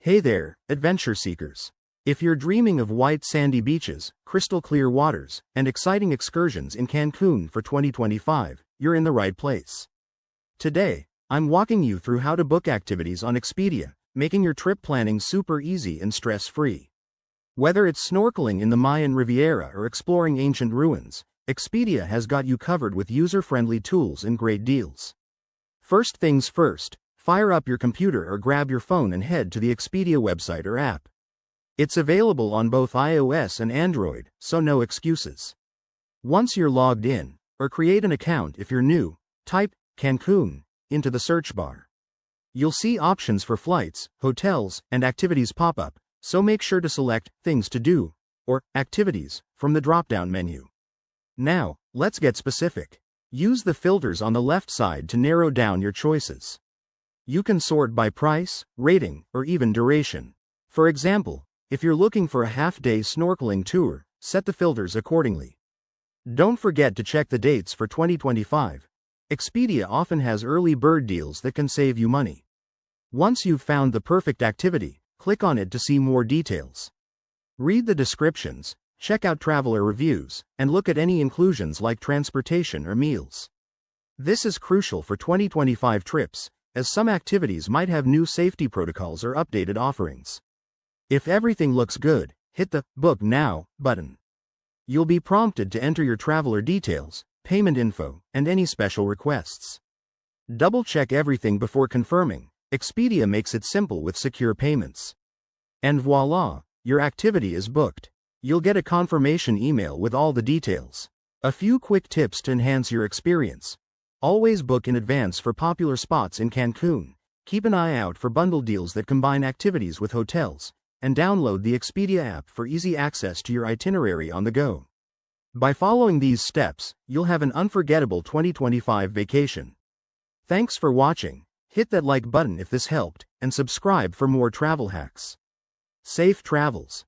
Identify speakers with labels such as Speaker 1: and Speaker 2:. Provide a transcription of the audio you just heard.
Speaker 1: Hey there, adventure seekers. If you're dreaming of white sandy beaches, crystal clear waters, and exciting excursions in Cancun for 2025, you're in the right place. Today, I'm walking you through how to book activities on Expedia, making your trip planning super easy and stress-free. Whether it's snorkeling in the Mayan Riviera or exploring ancient ruins, Expedia has got you covered with user-friendly tools and great deals. First things first, fire up your computer or grab your phone and head to the Expedia website or app. It's available on both iOS and Android, so no excuses. Once you're logged in, or create an account if you're new, type Cancun into the search bar. You'll see options for flights, hotels, and activities pop up, so make sure to select Things to Do, or Activities, from the drop-down menu. Now, let's get specific. Use the filters on the left side to narrow down your choices. You can sort by price, rating, or even duration. For example, if you're looking for a half-day snorkeling tour, set the filters accordingly. Don't forget to check the dates for 2025. Expedia often has early bird deals that can save you money. Once you've found the perfect activity, click on it to see more details. Read the descriptions, check out traveler reviews, and look at any inclusions like transportation or meals. This is crucial for 2025 trips, as some activities might have new safety protocols or updated offerings. If everything looks good, hit the Book Now button. You'll be prompted to enter your traveler details, payment info, and any special requests. Double-check everything before confirming. Expedia makes it simple with secure payments. And voila, your activity is booked. You'll get a confirmation email with all the details. A few quick tips to enhance your experience. Always book in advance for popular spots in Cancun. Keep an eye out for bundle deals that combine activities with hotels, and download the Expedia app for easy access to your itinerary on the go. By following these steps, you'll have an unforgettable 2025 vacation. Thanks for watching. Hit that like button if this helped, and subscribe for more travel hacks. Safe travels.